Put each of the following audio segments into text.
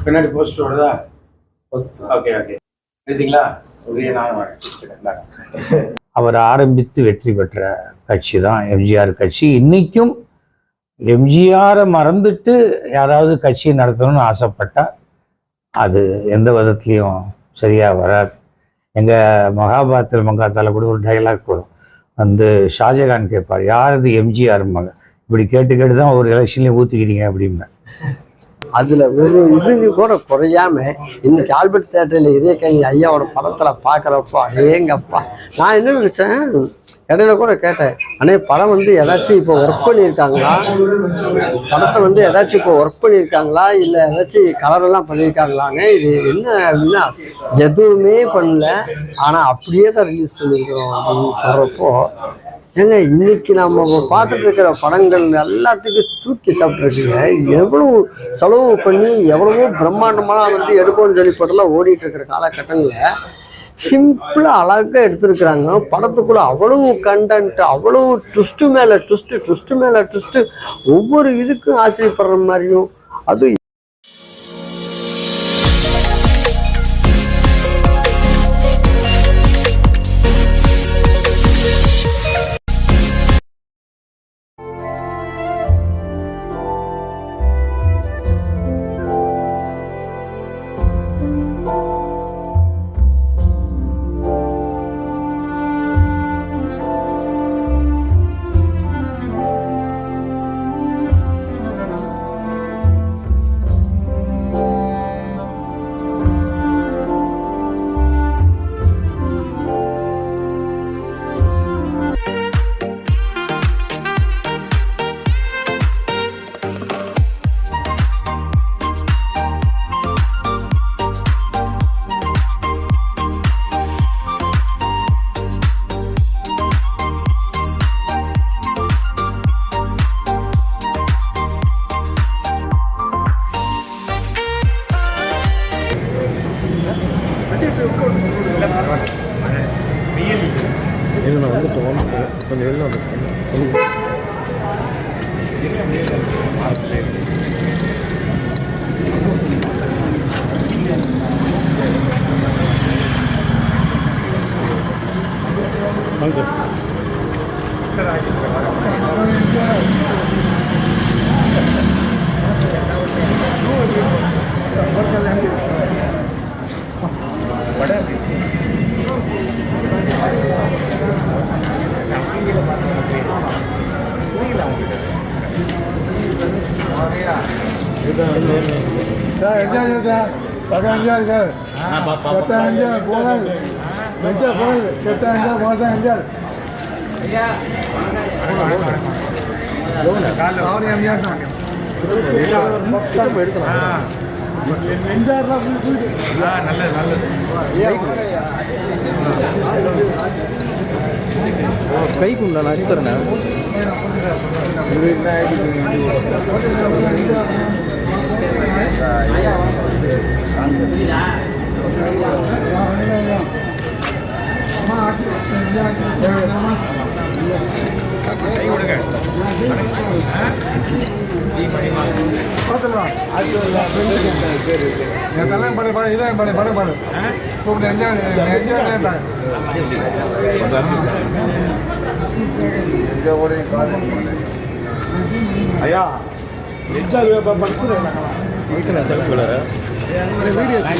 பின்னாடி போஸ்ட் வருதா? Okay okay எழுதிங்களா? அவர் ஆரம்பித்து வெற்றி பெற்ற கட்சி தான் எம்ஜிஆர் கட்சி. இன்னைக்கும் எம்ஜிஆரை மறந்துட்டு யாராவது கட்சி நடத்தணும்னு ஆசைப்பட்டா அது எந்த விதத்துலையும் சரியாக வராது. எங்கள் மகாபாரத்தில் மங்காத்தால கூட ஒரு டைலாக் வரும். ஷாஜகான் கேட்பார், யார் அது எம்ஜிஆர் மகன், இப்படி கேட்டு கேட்டு தான் ஒரு எலெக்ஷன்லேயும் ஊற்றிக்கிறீங்க அப்படிம்பேன். அதில் ஒரு இது கூட குறையாம இன்னைக்கு ஆல்பர்ட் தியேட்டரில் இதயக்கனி ஐயாவோட படத்தில் பார்க்குறப்போ எங்கப்பா நான் என்ன நினச்சேன், இடையில கூட கேட்டேன், அண்ணே படம் ஏதாச்சும் இப்போ ஒர்க் பண்ணியிருக்காங்களா, படத்தை ஏதாச்சும் இப்போ ஒர்க் பண்ணியிருக்காங்களா இல்லை ஏதாச்சும் கலரெல்லாம் பண்ணியிருக்காங்களான்னு. இது என்ன அப்படின்னா எதுவுமே பண்ணல, ஆனால் அப்படியே தான் ரிலீஸ் பண்ணியிருக்கிறோம் அப்படின்னு சொல்கிறப்போ ஏங்க இன்னைக்கு நம்ம பார்த்துட்டு இருக்கிற படங்கள் எல்லாத்துக்கும் தூக்கி சாப்பிட்ருக்குங்க. எவ்வளவு செலவு பண்ணி எவ்வளவோ பிரம்மாண்டமாக எடுக்கணும்னு சொல்லி படம்லாம் ஓடிட்டு இருக்கிற காலகட்டங்களில் சிம்பிளாக அழகாக எடுத்துருக்குறாங்க. படத்துக்குள்ள அவ்வளவு கண்டென்ட், அவ்வளவு ட்விஸ்ட்டு மேலே ட்விஸ்ட்டு, ஒவ்வொரு இதுக்கும் ஆச்சரியப்படுற மாதிரியும் அது கொஞ்சம் வெளில கைக்கு உண்டா நான் அடிச்சுறேண்ணா. ஐயா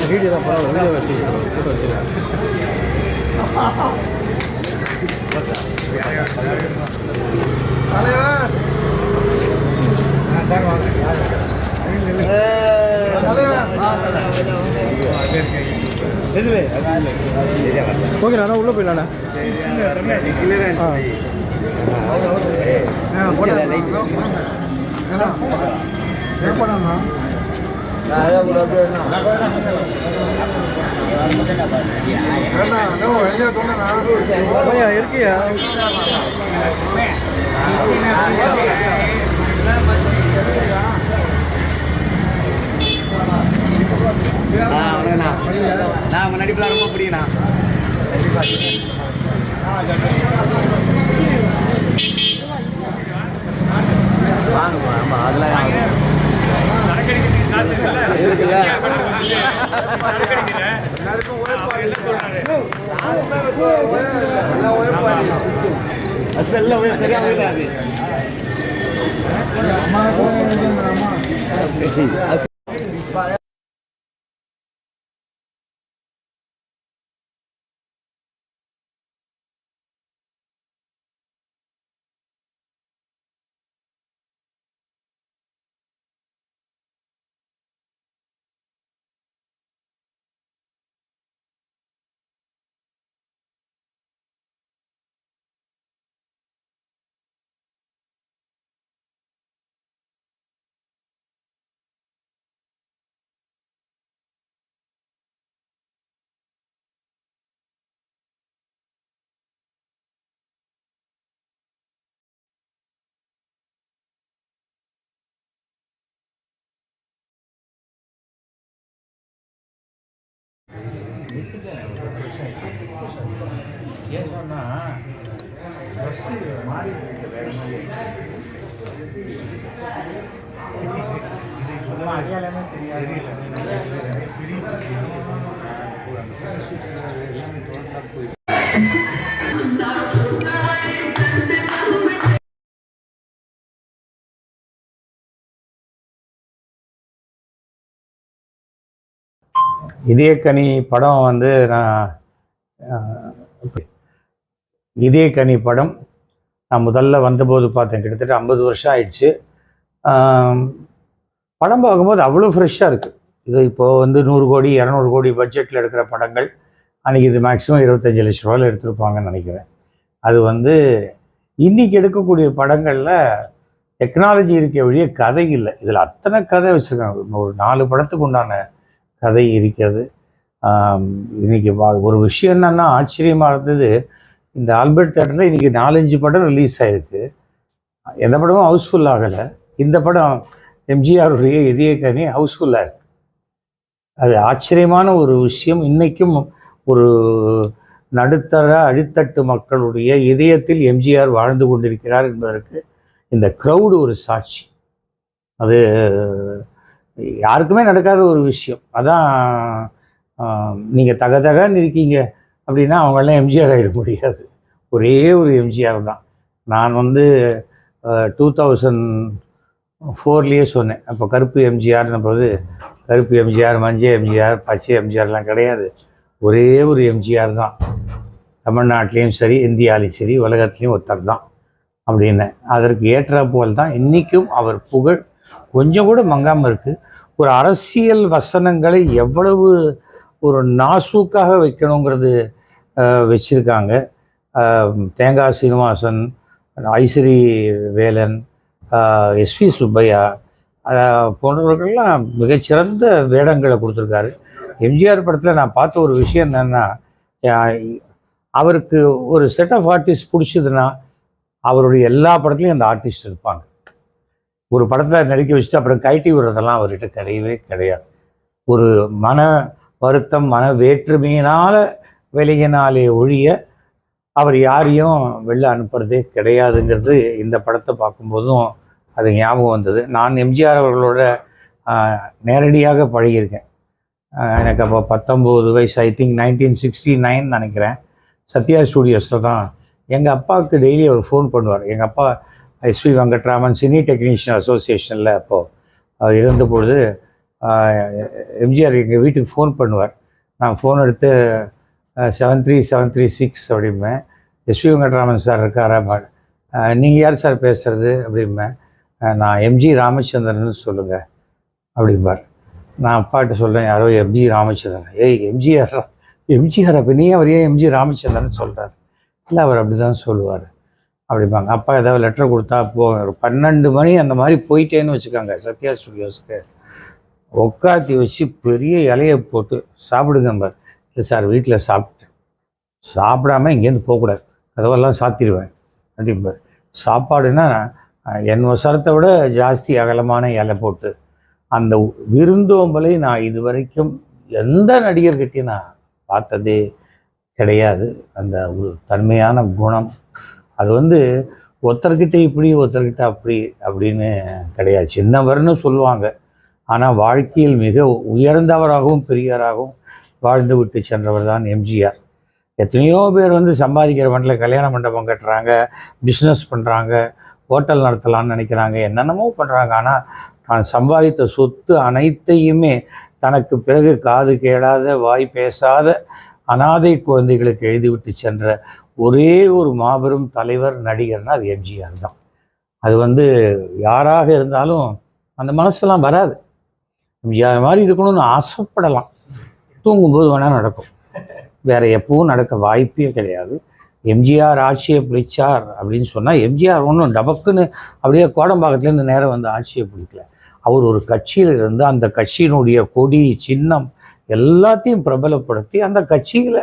வீடியோ தான் பரவாயில்ல, வீடியோ வச்சு ஃபோட்டோ வச்சுருக்கேன். ஓகேண்ணா உள்ளே போயிடலாண்ணா. இருக்கியா நான் நடிப்புலாம் ரொம்ப பிடிக்குண்ணா. கண்டிப்பாக ஏன் சொன்னா ட்ரெஸ்ஸு மாறி வேறு அடையாளமே தெரியாது. இதயக்கனி படம் வந்து இதயக்கனி படம் நான் முதல்ல வந்தபோது பார்த்தேன். கிட்டத்தட்ட 50 வருஷம் ஆயிடுச்சு. படம் பார்க்கும்போது அவ்வளோ ஃப்ரெஷ்ஷாக இருக்குது. இது இப்போது வந்து 100 கோடி 200 கோடி பட்ஜெட்டில் எடுக்கிற படங்கள் அன்றைக்கி இது மேக்ஸிமம் 25 லட்ச ரூபாயில் எடுத்துருப்பாங்கன்னு நினைக்கிறேன். அது வந்து இன்றைக்கி எடுக்கக்கூடிய படங்களில் டெக்னாலஜி இருக்க வழியே கதை இல்லை. இதில் அத்தனை கதை வச்சுருக்காங்க. ஒரு 4 படத்துக்கு உண்டான கதை இருக்கிறது. இன்றைக்கி ஒரு விஷயம் என்னன்னா ஆச்சரியமாக இருந்தது, இந்த ஆல்பர்ட் தியேட்டரில் இன்றைக்கி 4-5 படம் ரிலீஸ் ஆகிருக்கு. எந்த படமும் ஹவுஸ்ஃபுல் ஆகலை. இந்த படம் எம்ஜிஆருடைய இதயக்கனி ஹவுஸ்ஃபுல்லாக இருக்குது. அது ஆச்சரியமான ஒரு விஷயம். இன்றைக்கும் ஒரு நடுத்தர அடித்தட்டு மக்களுடைய இதயத்தில் எம்ஜிஆர் வாழ்ந்து கொண்டிருக்கிறார் என்பதற்கு இந்த க்ரௌடு ஒரு சாட்சி. அது யாருக்குமே நடக்காத ஒரு விஷயம். அதான் நீங்கள் தகன்னு இருக்கீங்க அப்படின்னா அவங்களாம் எம்ஜிஆர் ஆகிட முடியாது. ஒரே ஒரு எம்ஜிஆர் தான். நான் வந்து 2004 சொன்னேன். அப்போ கருப்பு எம்ஜிஆர்னு போது கருப்பு எம்ஜிஆர், மஞ்சள் எம்ஜிஆர், பச்சை எம்ஜிஆர்லாம் கிடையாது. ஒரே ஒரு எம்ஜிஆர் தான். தமிழ்நாட்டிலையும் சரி, இந்தியாவிலையும் சரி, உலகத்துலேயும் ஒருத்தர் தான் அப்படின்னு. அதற்கு ஏற்ற போல் தான் இன்றைக்கும் அவர் புகழ் கொஞ்சம் கூட மங்காமல் இருக்குது. ஒரு அரசியல் வசனங்களை எவ்வளவு ஒரு நாசூக்காக வைக்கணுங்கிறது வச்சுருக்காங்க. தேங்காய் சீனிவாசன், ஐஸ்வரி வேலன், எஸ்வி சுப்பையா போன்றவர்கள்லாம் மிகச்சிறந்த வேடங்களை கொடுத்துருக்காரு. எம்ஜிஆர் படத்தில் நான் பார்த்த ஒரு விஷயம் என்னென்னா, அவருக்கு ஒரு செட் ஆஃப் ஆர்டிஸ்ட் பிடிச்சதுன்னா அவருடைய எல்லா படத்துலையும் அந்த ஆர்டிஸ்ட் இருப்பாங்க. ஒரு படத்தில் நடிக்க வச்சுட்டு அப்புறம் கைட்டி விடுறதெல்லாம் அவர்கிட்ட கிடையவே கிடையாது. ஒரு மன வருத்தம், மன வேற்றுமையினால் விலகினாலே ஒழிய அவர் யாரையும் வெளில அனுப்புறதே கிடையாதுங்கிறது இந்த படத்தை பார்க்கும்போதும் அது ஞாபகம் வந்தது. நான் எம்ஜிஆர் அவர்களோட நேரடியாக பழகியிருக்கேன். எனக்கு அப்போ 19 வயசு, ஐ திங்க் 1969 நினைக்கிறேன். சத்யா ஸ்டூடியோஸில் தான் எங்கள் அப்பாவுக்கு டெய்லி அவர் ஃபோன் பண்ணுவார். எங்கள் அப்பா எஸ்வி வெங்கட்ராமன் சினி டெக்னீஷியன் அசோசியேஷனில் அப்போது இருந்தபொழுது எம்ஜிஆர் எங்கள் வீட்டுக்கு ஃபோன் பண்ணுவார். நான் ஃபோன் எடுத்து 73736 அப்படிம்பேன். எஸ்வி வெங்கட்ராமன் சார் இருக்காரா? நீங்கள் யார் சார் பேசுகிறது அப்படிம்பேன். நான் எம்ஜி ராமச்சந்திரன் சொல்லுங்கள் அப்படிம்பார். நான் அப்பாட்ட சொல்கிறேன், யாரோ எம்ஜி ராமச்சந்திரன். எம்ஜிஆர் அப்போ நீ அவர் ஏன் எம்ஜி ராமச்சந்திரன் சொல்கிறார்? இல்லை, அவர் அப்படி தான் சொல்லுவார் அப்படிம்பாங்க. அப்பா ஏதாவது லெட்டர் கொடுத்தா ஒரு 12 மணி அந்த மாதிரி போயிட்டேன்னு வச்சுக்காங்க. சத்யா ஸ்டுடியோஸ்க்கு உட்காத்தி வச்சு பெரிய இலையை போட்டு சாப்பிடுங்கம்பார். இல்லை சார், வீட்டில் சாப்பிடாம இங்கேருந்து போகக்கூடாது, கதவெல்லாம் சாத்திடுவேன் அப்படிம்பார். சாப்பாடுன்னா என் வசரத்தை விட ஜாஸ்தி அகலமான இலை போட்டு அந்த விருந்தோம்பலை நான் இது வரைக்கும் எந்த நடிகர்கிட்டையும் நான் பார்த்ததே கிடையாது. அந்த ஒரு தன்மையான குணம் அது வந்து ஒருத்தர்கிட்ட இப்படி ஒருத்தர்கிட்ட அப்படி அப்படின்னு கிடையாது. சின்னவர்னு சொல்லுவாங்க, ஆனால் வாழ்க்கையில் மிக உயர்ந்தவராகவும் பெரியவராகவும் வாழ்ந்து விட்டு சென்றவர் தான் எம்ஜிஆர். எத்தனையோ பேர் வந்து சம்பாதிக்கிற மண்டல கல்யாண மண்டபம் கட்டுறாங்க, பிஸ்னஸ் பண்ணுறாங்க, ஹோட்டல் நடத்தலாம்னு நினைக்கிறாங்க, என்னென்னமோ பண்ணுறாங்க. ஆனால் தான் சம்பாதித்த சொத்து அனைத்தையுமே தனக்கு பிறகு காது கேளாத வாய் பேசாத அனாதை குழந்தைகளுக்கு எழுதிவிட்டு சென்ற ஒரே ஒரு மாபெரும் தலைவர் நடிகர்னால் அது எம்ஜிஆர் தான். அது வந்து யாராக இருந்தாலும் அந்த மனசெல்லாம் வராது. எம்ஜிஆர் மாதிரி இருக்கணும்னு ஆசைப்படலாம், தூங்கும்போது வேணால் நடக்கும், வேறு எப்பவும் நடக்க வாய்ப்பே கிடையாது. எம்ஜிஆர் ஆட்சியை பிடிச்சார் அப்படின்னு சொன்னால் எம்ஜிஆர் ஒன்றும் டபக்குன்னு அப்படியே கோடம்பாக்கத்துலேருந்து நேரம் வந்து ஆட்சியை பிடிக்கல. அவர் ஒரு கட்சியில் இருந்து அந்த கட்சியினுடைய கொடி சின்னம் எல்லாத்தையும் பிரபலப்படுத்தி அந்த கட்சியில்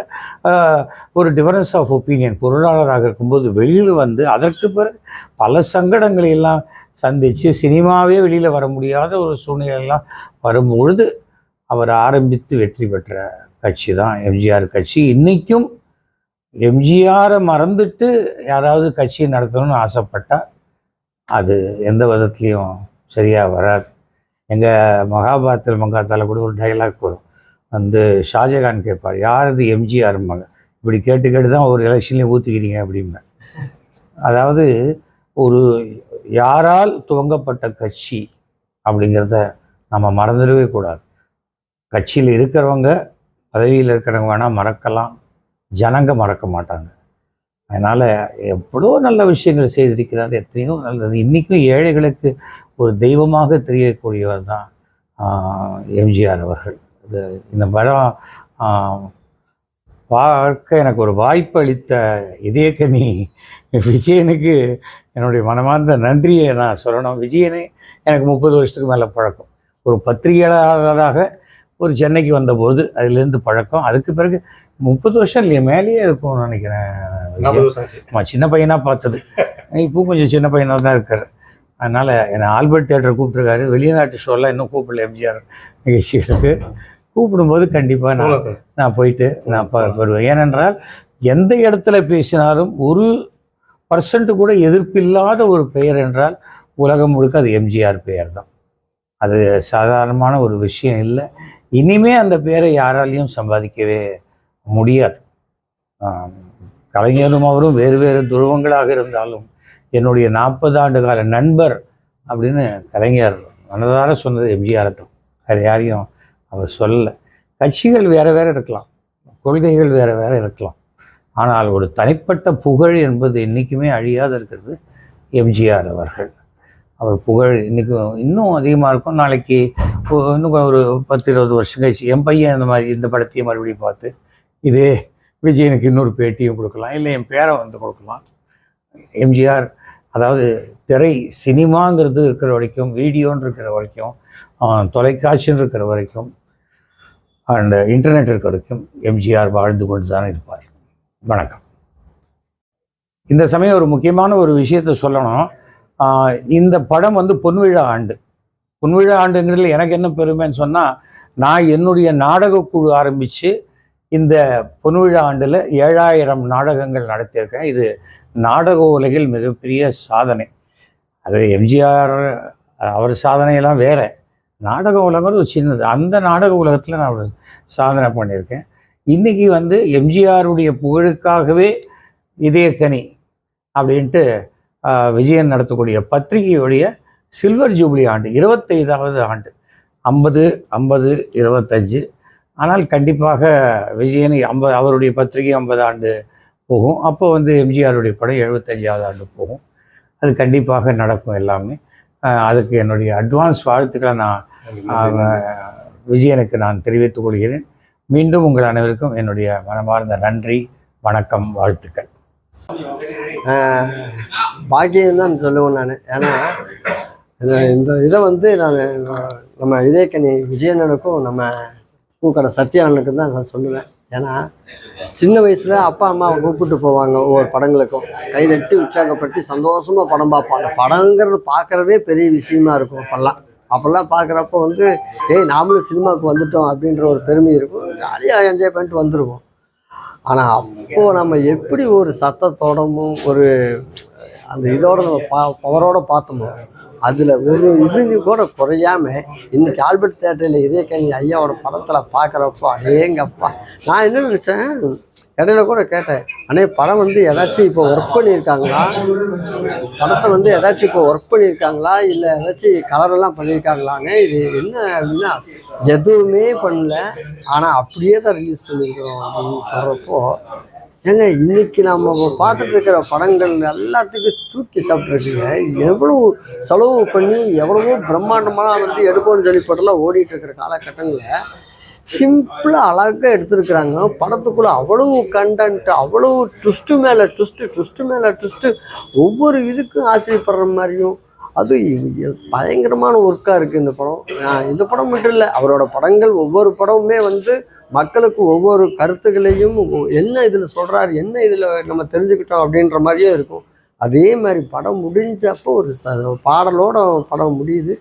ஒரு டிஃபரன்ஸ் ஆஃப் ஒப்பீனியன் பொருளாளராக இருக்கும்போது வெளியில் வந்து அதற்கு பிறகு பல சங்கடங்களை எல்லாம் சந்தித்து சினிமாவே வெளியில் வர முடியாத ஒரு சூழ்நிலையெல்லாம் வரும்பொழுது அவர் ஆரம்பித்து வெற்றி பெற்ற கட்சி தான் எம்ஜிஆர் கட்சி. இன்றைக்கும் எம்ஜிஆரை மறந்துட்டு யாராவது கட்சி நடத்தணும்னு ஆசைப்பட்டால் அது எந்த விதத்துலேயும் சரியாக வராது. எங்கள் மகாபாரத்தில் மங்காத்தால் கூட ஒரு டைலாக் வரும், வந்து ஷாஜகான் கேட்பார், யார் இது எம்ஜிஆர்ம்பாங்க. இப்படி கேட்டு கேட்டு தான் ஒரு எலெக்ஷன்லேயும் ஊற்றிக்கிறீங்க அப்படிம்ப. அதாவது ஒரு யாரால் துவங்கப்பட்ட கட்சி அப்படிங்கிறத நம்ம மறந்துடவே கூடாது. கட்சியில் இருக்கிறவங்க பதவியில் இருக்கிறவங்க வேணால் மறக்கலாம், ஜனங்க மறக்க மாட்டாங்க. அதனால் எவ்வளோ நல்ல விஷயங்கள் செய்திருக்கிறார், எத்தனையோ நல்லது. இன்றைக்கும் ஏழைகளுக்கு ஒரு தெய்வமாக தெரியக்கூடியவர் தான் எம்ஜிஆர் அவர்கள். இந்த படம் பார்க்க எனக்கு ஒரு வாய்ப்பு அளித்த இதயக்கனி விஜயனுக்கு என்னுடைய மனமார்ந்த நன்றியை நான் சொல்லணும். விஜயனே எனக்கு 30 வருஷத்துக்கு மேலே பழக்கம். ஒரு பத்திரிகையாளராக ஒரு சென்னைக்கு வந்தபோது அதிலேருந்து பழக்கம். அதுக்கு பிறகு 30 வருஷம் இல்லையா, மேலேயே இருக்கும்னு நினைக்கிறேன். சின்ன பையனாக பார்த்தது, இப்போ கொஞ்சம் சின்ன பையனாக தான் இருக்கார். அதனால் என்னை ஆல்பர்ட் தியேட்டர் கூப்பிட்ருக்காரு. வெளிநாட்டு ஷோலாம் இன்னும் கூப்பிடல எம்ஜிஆர் நிகழ்ச்சிகளுக்கு. கூப்பிடும்போது கண்டிப்பாக நான் போயிட்டு நான் வருவேன். ஏனென்றால் எந்த இடத்துல பேசினாலும் 1% கூட எதிர்ப்பில்லாத ஒரு பெயர் என்றால் உலகம் முழுக்க அது எம்ஜிஆர் பெயர் தான். அது சாதாரணமான ஒரு விஷயம் இல்லை. இனிமே அந்த பேரை யாராலையும் சம்பாதிக்கவே முடியாது. கலைஞரும் அவரும் வேறு வேறு துருவங்களாக இருந்தாலும் என்னுடைய 40 ஆண்டு கால நண்பர் அப்படின்னு கலைஞர் மனதார சொன்னது எம்ஜிஆர் தான். வேறு யாரையும் அவர் சொல்லலை. கட்சிகள் வேறு வேறு இருக்கலாம், கொள்கைகள் வேறு வேறு இருக்கலாம், ஆனால் ஒரு தனிப்பட்ட புகழ் என்பது என்றைக்குமே அழியாது இருக்கிறது எம்ஜிஆர் அவர்கள். அவர் புகழ் இன்றைக்கும் இன்னும் அதிகமாக இருக்கும். நாளைக்கு இன்னும் ஒரு 10-20 வருஷம் கழிச்சு என் பையன் இந்த படத்தையும் மறுபடியும் பார்த்து இதே விஜயனுக்கு இன்னொரு பேட்டியும் கொடுக்கலாம், இல்லை என் பேரை வந்து கொடுக்கலாம். எம்ஜிஆர் அதாவது திரை சினிமாங்கிறது இருக்கிற வரைக்கும், வீடியோன்னு இருக்கிற வரைக்கும், தொலைக்காட்சின்னு இருக்கிற வரைக்கும், அண்ட் இன்டர்நெட் இருக்கிற வரைக்கும் எம்ஜிஆர் வாழ்ந்து கொண்டு தான் இருப்பார். வணக்கம். இந்த சமயம் ஒரு முக்கியமான ஒரு விஷயத்தை சொல்லணும். இந்த படம் வந்து பொன்விழா ஆண்டு. பொன்விழா ஆண்டுங்கிறதுல எனக்கு என்ன பெருமைன்னு சொன்னால், நான் என்னுடைய நாடகக்குழு ஆரம்பித்து இந்த பொன்விழா ஆண்டில் 7000 நாடகங்கள் நடத்தியிருக்கேன். இது நாடக உலகில் மிகப்பெரிய சாதனை. அது எம்ஜிஆர் அவர் சாதனையெல்லாம் வேறு, நாடக உலகம் ஒரு சின்னது. அந்த நாடக உலகத்தில் நான் ஒரு சாதனை பண்ணியிருக்கேன். இன்றைக்கி வந்து எம்ஜிஆருடைய புகழுக்காகவே இதயக்கனி அப்படின்ட்டு விஜயன் நடத்தக்கூடிய பத்திரிகையுடைய சில்வர் ஜூப்ளி ஆண்டு, 25வது ஆண்டு, 50, 50, 25. ஆனால் கண்டிப்பாக விஜயன் அவருடைய பத்திரிகை 50 ஆண்டு போகும். அப்போ வந்து எம்ஜிஆருடைய படம் 75வது ஆண்டு போகும். அது கண்டிப்பாக நடக்கும் எல்லாமே. அதுக்கு என்னுடைய அட்வான்ஸ் வாழ்த்துக்களை நான் விஜயனுக்கு நான் தெரிவித்துக் கொள்கிறேன். மீண்டும் உங்கள் அனைவருக்கும் என்னுடைய மனமார்ந்த நன்றி, வணக்கம், வாழ்த்துக்கள். பாக்கியம் தான் சொல்லுவேன் நான். ஏன்னா இந்த இதை வந்து நான் நம்ம இதயக்கனி விஜயனுக்கும் நம்ம பூக்கடை சத்யானுக்கு தான் நான் சொல்லுவேன். ஏன்னா சின்ன வயசில் அப்பா அம்மா கூப்பிட்டு போவாங்க ஒவ்வொரு படங்களுக்கும், கைதட்டி உற்சாகப்படுத்தி சந்தோஷமாக படம் பார்ப்பாங்க. படங்கிறது பார்க்குறதே பெரிய விஷயமா இருக்கும். அப்போல்லாம் பார்க்குறப்போ வந்து நாமளும் சினிமாவுக்கு வந்துட்டோம் அப்படின்ற ஒரு பெருமை இருக்கும். ஜாலியாக என்ஜாய் பண்ணிட்டு வந்துடுவோம். ஆனால் அப்போது நம்ம எப்படி ஒரு சத்தத்தோடமும் ஒரு அந்த இதோட நம்ம பவரோடு பார்த்தோமோ, அதில் ஒரு இது கூட குறையாமல் இன்றைக்கி ஆல்பர்ட் தியேட்டரில் இதயக்கனி ஐயாவோட படத்தில் பார்க்குறப்போ அடேங்கப்பா, நான் என்ன நினச்சேன், இடையில கூட கேட்டேன், அண்ணே படம் வந்து ஏதாச்சும் இப்போ ஒர்க் பண்ணியிருக்காங்களா, படத்தை வந்து ஏதாச்சும் இப்போ ஒர்க் பண்ணியிருக்காங்களா இல்லை ஏதாச்சும் கலரெல்லாம் பண்ணியிருக்காங்களாங்க, இது என்ன அப்படின்னா எதுவுமே பண்ணல, ஆனால் அப்படியே தான் ரிலீஸ் பண்ணியிருக்கிறோம் அப்படின்னு சொல்கிறப்போ, ஏங்க இன்னைக்கு நம்ம பார்த்துட்டு இருக்கிற படங்கள் எல்லாத்துக்கும் தூக்கி சாப்பிட்ருக்குங்க. எவ்வளோ செலவு பண்ணி எவ்வளவோ பிரம்மாண்டமாக வந்து எடுப்போம்னு சொல்லி படம்லாம் ஓடிட்டு இருக்கிற காலகட்டங்களில் சிம்பிளாக அழகாக எடுத்துருக்குறாங்க. படத்துக்குள்ளே அவ்வளவு கண்டென்ட், அவ்வளோ ட்விஸ்ட்டு மேலே ட்விஸ்ட்டு, ஒவ்வொரு இதுக்கும் ஆச்சரியப்படுற மாதிரியும் அது பயங்கரமான ஒர்க்காக இருக்குது இந்த படம். இந்த படம் மட்டும் இல்லை, அவரோட படங்கள் ஒவ்வொரு படமுமே வந்து மக்களுக்கு ஒவ்வொரு கருத்துக்களையும் என்ன இதில் சொல்கிறாரு, என்ன இதில் நம்ம தெரிஞ்சுக்கிட்டோம் அப்படின்ற மாதிரியே இருக்கும். அதே மாதிரி படம் முடிஞ்சப்போ ஒரு பாடலோட படம் முடியுது.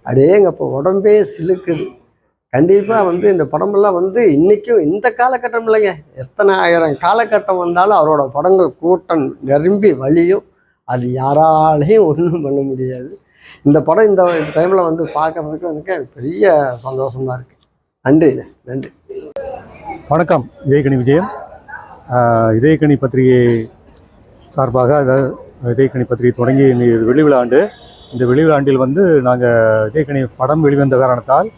அடேங்கப்போ உடம்பே சிலுக்குது. கண்டிப்பாக வந்து இந்த படமெல்லாம் வந்து இன்றைக்கும் இந்த காலகட்டம் இல்லைங்க, எத்தனை ஆயிரம் காலகட்டம் வந்தாலும் அவரோட படங்கள் கூட்டம் நிரம்பி வழியும். அது யாராலையும் ஒன்றும் பண்ண முடியாது. இந்த படம் இந்த டைமில் வந்து பார்க்குறதுக்கு எனக்கு பெரிய சந்தோஷமாக இருக்குது. நன்றி. வணக்கம். இதயக்கனி விஜயன். இதயக்கனி பத்திரிகை சார்பாக, அதாவது இதயக்கனி பத்திரிகை தொடங்கி வெளிவிழா ஆண்டு. இந்த வெளிவிழா ஆண்டில் வந்து நாங்கள் இதயக்கனி படம் வெளிவந்த காரணத்தால்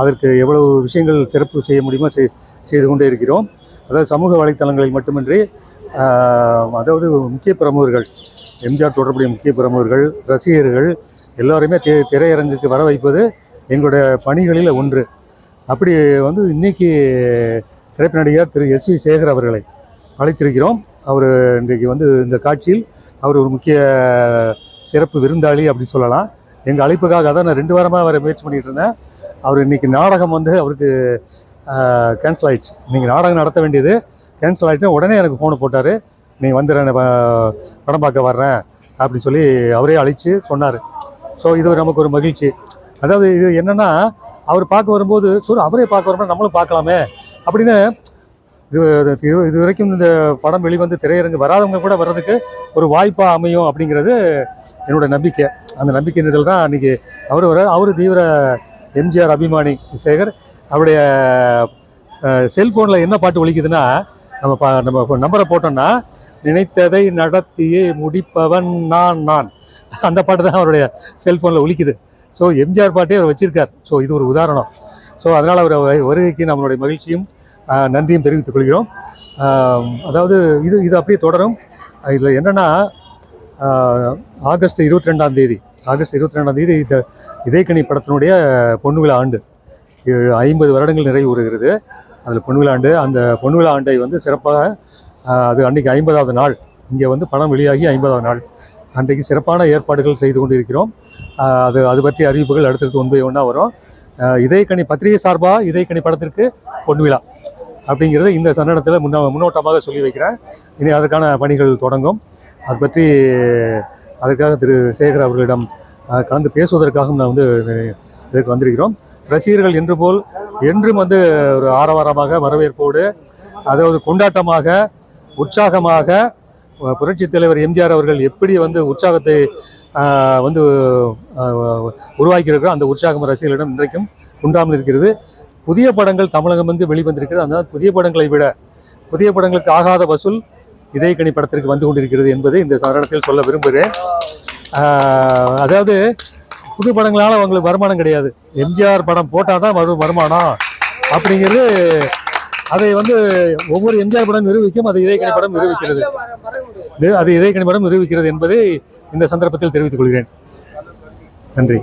அதற்கு எவ்வளவு விஷயங்கள் சிறப்பு செய்ய முடியுமோ செய்து கொண்டே இருக்கிறோம். அதாவது சமூக வலைத்தளங்களில் மட்டுமின்றி, அதாவது முக்கிய பிரமுகர்கள், எம்ஜிஆர் தொடர்புடைய முக்கிய பிரமுகர்கள், ரசிகர்கள் எல்லோருமே திரையரங்குக்கு வர வைப்பது எங்களுடைய பணிகளில் ஒன்று. அப்படி வந்து இன்றைக்கி திரைப்பட நடிகர் திரு S.V. சேகர் அவர்களை அழைத்திருக்கிறோம். அவர் இன்றைக்கு வந்து இந்த காட்சியில் அவர் ஒரு முக்கிய சிறப்பு விருந்தாளி அப்படி சொல்லலாம். எங்கள் அழைப்புக்காக தான் நான் 2 வாரமாக அவரை முயற்சி பண்ணிகிட்டு இருந்தேன். அவர் இன்றைக்கி நாடகம் வந்து அவருக்கு கேன்சல் ஆகிடுச்சு. இன்றைக்கி நாடகம் நடத்த வேண்டியது கேன்சல் ஆகிட்டு உடனே எனக்கு ஃபோனை போட்டார், நீங்கள் வந்துடுறேன், படம் பார்க்க வர்றேன் அப்படின்னு சொல்லி அவரே அழைச்சி சொன்னார். ஸோ இது நமக்கு ஒரு மகிழ்ச்சி. அதாவது இது என்னென்னா, அவர் பார்க்க வரும்போது அவரே பார்க்க வரும்போது நம்மளும் பார்க்கலாமே அப்படின்னு இது வரைக்கும் இந்த படம் வெளிவந்து திரையரங்கு வராதவங்க கூட வர்றதுக்கு ஒரு வாய்ப்பாக அமையும் அப்படிங்கிறது என்னோட நம்பிக்கை. அந்த நம்பிக்கையில் தான் அன்றைக்கி அவர் தீவிர எம்ஜிஆர் அபிமானி சேகர். அவருடைய செல்ஃபோனில் என்ன பாட்டு ஒலிக்குதுன்னா, நம்ம நம்பரை போட்டோம்னா, நினைத்ததை நடத்தியே முடிப்பவன் நான், அந்த பாட்டு தான் அவருடைய செல்ஃபோனில் ஒலிக்குது. ஸோ எம்ஜிஆர் பாட்டே அவர் வச்சிருக்கார். ஸோ இது ஒரு உதாரணம். ஸோ அதனால் அவர் வருகைக்கு நம்மளுடைய மகிழ்ச்சியும் நன்றியும் தெரிவித்துக் கொள்கிறோம். அதாவது இது அப்படியே தொடரும். இதில் என்னென்னா, ஆகஸ்ட் 22ஆம் தேதி இந்த இதயக்கனி படத்தினுடைய பொன்விழா ஆண்டு 50 வருடங்கள் நிறைவு வருகிறது. அதில் பொன்விழா ஆண்டு, அந்த பொன்விழா ஆண்டை வந்து சிறப்பாக, அது அன்றைக்கி 50வது நாள், இங்கே வந்து படம் வெளியாகி 50வது நாள் அன்றைக்கு சிறப்பான ஏற்பாடுகள் செய்து கொண்டு இருக்கிறோம். அது பற்றிய அறிவிப்புகள் அடுத்தடுத்து 1 by 1 வரும். இதயக்கனி பத்திரிகை சார்பாக இதயக்கனி படத்திற்கு பொன்விழா அப்படிங்கிறது இந்த சன்னடத்தில் முன்னோட்டமாக சொல்லி வைக்கிறேன். இனி அதற்கான பணிகள் தொடங்கும். அது பற்றி அதற்காக திரு சேகர் அவர்களிடம் கலந்து பேசுவதற்காகவும் நான் வந்து இதற்கு வந்திருக்கிறோம். ரசிகர்கள் என்றும் வந்து ஒரு ஆரவாரமாக, வரவேற்போடு, அதாவது கொண்டாட்டமாக, உற்சாகமாக, புரட்சித் தலைவர் எம்ஜிஆர் அவர்கள் எப்படி வந்து உற்சாகத்தை வந்து உருவாக்கியிருக்கிறோம், அந்த உற்சாகம் ரசிகர்களிடம் இன்றைக்கும் உண்டாமல் இருக்கிறது. புதிய படங்கள் தமிழகம் வந்து வெளிவந்திருக்கிறது. அந்த புதிய படங்களை விட புதிய படங்களுக்கு ஆகாத வசூல் இதயக்கனி படத்திற்கு வந்து கொண்டிருக்கிறது என்பதை இந்த சரணத்தில் சொல்ல விரும்புகிறேன். அதாவது புது படங்களால் அவங்களுக்கு வருமானம் கிடையாது, எம்ஜிஆர் படம் போட்டால் தான் வருமானம் அப்படிங்கிறது. அதை வந்து ஒவ்வொரு எம்ஜிஆர் படம் நிரூபிக்கும், அது இதயக்கனி படம் நிரூபிக்கிறது என்பதை இந்த சந்தர்ப்பத்தில் தெரிவித்துக் கொள்கிறேன். நன்றி.